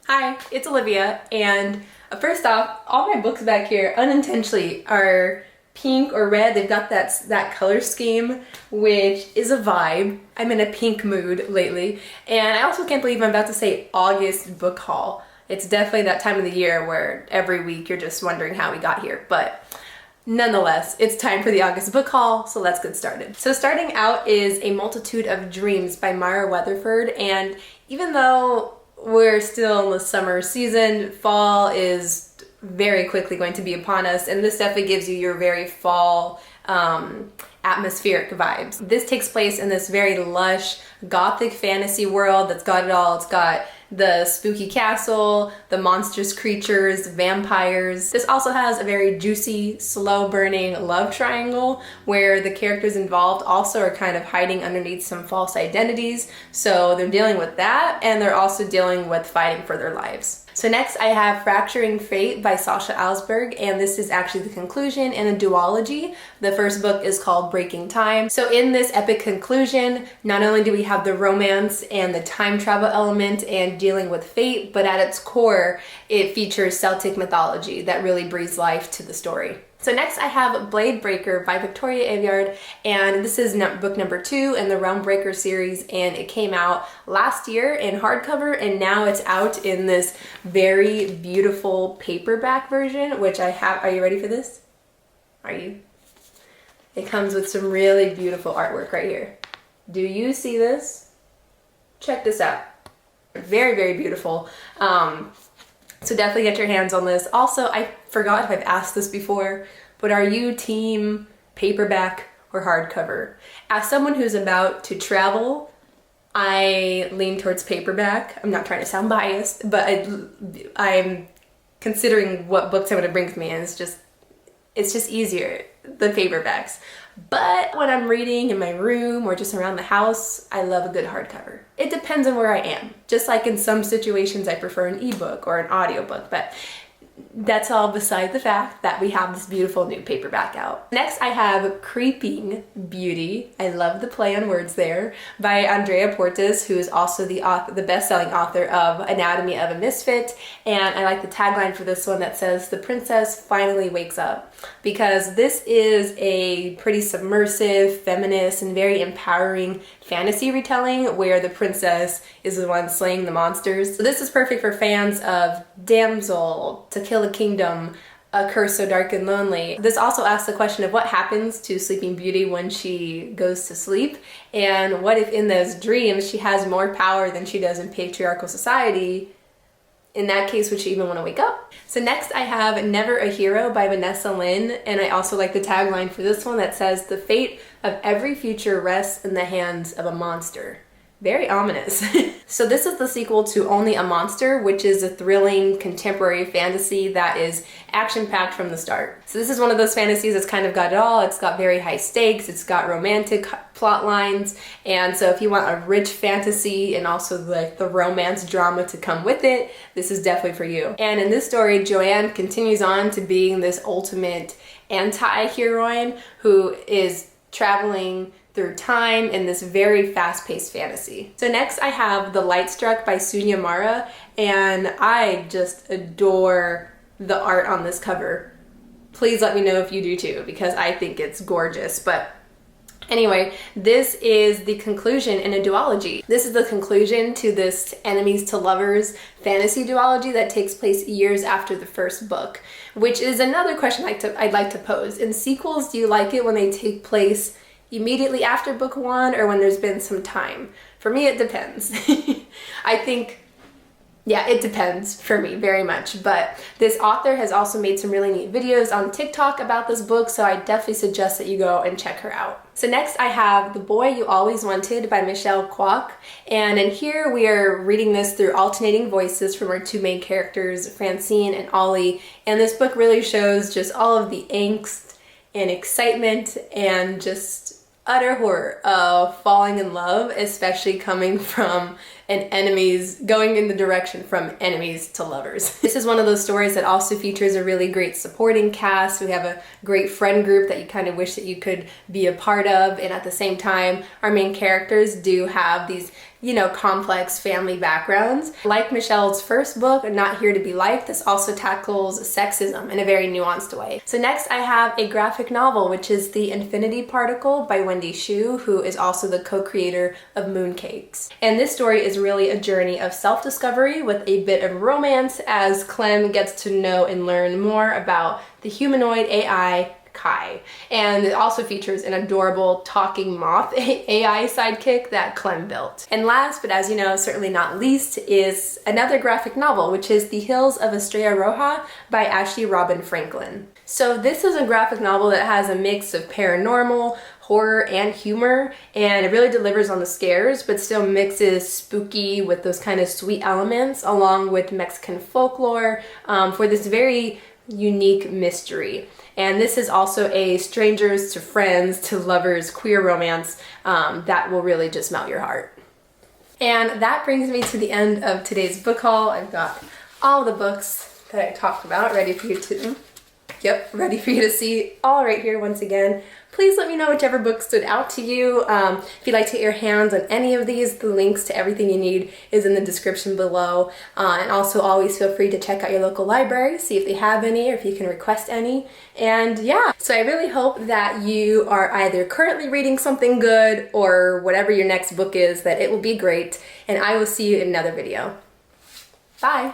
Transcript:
Hi, it's Olivia, and first off, all my books back here unintentionally are pink or red. They've got that color scheme, which is a vibe. I'm in a pink mood lately, and I also can't believe I'm about to say August book haul. It's definitely that time of the year where every week you're just wondering how we got here, but nonetheless, it's time for the August book haul, so let's get started. So starting out is A Multitude of Dreams by Rutherford, and even though we're still in the summer season, fall is very quickly going to be upon us, and this definitely gives you your very fall atmospheric vibes. This takes place in this very lush gothic fantasy world that's got it all. It's got the spooky castle, the monstrous creatures, vampires. This also has a very juicy, slow-burning love triangle where the characters involved also are kind of hiding underneath some false identities. So they're dealing with that, and they're also dealing with fighting for their lives. So next I have Fracturing Fate by Sasha Alsberg, and this is actually the conclusion in a duology. The first book is called Breaking Time. So in this epic conclusion, not only do we have the romance and the time travel element and dealing with fate, but at its core, it features Celtic mythology that really breathes life to the story. So next I have Blade Breaker by Victoria Aveyard, and this is book number 2 in the Realm Breaker series, and it came out last year in hardcover, and now it's out in this very beautiful paperback version, which I have. Are you ready for this? Are you? It comes with some really beautiful artwork right here. Do you see this? Check this out. Very, very beautiful. So definitely get your hands on this. Also, I forgot if I've asked this before, but are you team paperback or hardcover? As someone who's about to travel, I lean towards paperback. I'm not trying to sound biased, but I'm considering what books I'm going to bring with me, and it's just easier, the paperbacks. But when I'm reading in my room or just around the house, I love a good hardcover. It depends on where I am. Just like in some situations I prefer an ebook or an audiobook, but that's all beside the fact that we have this beautiful new paperback out. Next I have Creeping Beauty, I love the play on words there, by Andrea, who is also the best-selling author of Anatomy of a Misfit, and I like the tagline for this one that says, "The princess finally wakes up," because this is a pretty submersive, feminist, and very empowering fantasy retelling where the princess is the one slaying the monsters. So this is perfect for fans of Damsel, To Kill a Kingdom, A Curse So Dark and Lonely. This also asks the question of what happens to Sleeping Beauty when she goes to sleep, and what if in those dreams she has more power than she does in patriarchal society. In that case, would she even want to wake up? So next I have Never a Hero by Vanessa, and I also like the tagline for this one that says, "The fate of every future rests in the hands of a monster." Very ominous. So this is the sequel to Only a Monster, which is a thrilling contemporary fantasy that is action-packed from the start. So this is one of those fantasies that's kind of got it all. It's got very high stakes, it's got romantic plot lines, and so if you want a rich fantasy and also like the romance drama to come with it, this is definitely for you. And in this story, Joanne continues on to being this ultimate anti-heroine who is traveling through time in this very fast-paced fantasy. So next I have The Lightstruck by Sunya, and I just adore the art on this cover. Please let me know if you do too, because I think it's gorgeous. But anyway, this is the conclusion in a duology. This is the conclusion to this enemies to lovers fantasy duology that takes place years after the first book, which is another question I'd like to pose. In sequels, do you like it when they take place immediately after book 1 or when there's been some time? For me, it depends. I think, yeah, it depends for me very much. But this author has also made some really neat videos on TikTok about this book, so I definitely suggest that you go and check her out. So next I have The Boy You Always Wanted by Quach, and in here we are reading this through alternating voices from our two main characters, Francine and Ollie, and this book really shows just all of the angst and excitement and just utter horror of falling in love, especially coming from going in the direction from enemies to lovers. This is one of those stories that also features a really great supporting cast. We have a great friend group that you kind of wish that you could be a part of, and at the same time, our main characters do have these you know, complex family backgrounds. Like Michelle's first book, Not Here to Be Liked, this also tackles sexism in a very nuanced way. So next I have a graphic novel, which is The Infinity Particle by Wendy, who is also the co-creator of Mooncakes. And this story is really a journey of self-discovery with a bit of romance as Clem gets to know and learn more about the humanoid AI Kai. And it also features an adorable talking moth AI sidekick that Clem built. And last, but as you know, certainly not least, is another graphic novel, which is The Hills of Estrella Roja by Ashley Robin Franklin. So this is a graphic novel that has a mix of paranormal, horror, and humor, and it really delivers on the scares, but still mixes spooky with those kind of sweet elements along with Mexican folklore for this very unique mystery. And this is also a strangers to friends to lovers queer romance that will really just melt your heart. And that brings me to the end of today's book haul. I've got all the books that I talked about ready for you to see all right here once again. Please let me know whichever book stood out to you. If you'd like to get your hands on any of these, the links to everything you need is in the description below. And also always feel free to check out your local library, see if they have any or if you can request any. And yeah, so I really hope that you are either currently reading something good or whatever your next book is, that it will be great. And I will see you in another video. Bye!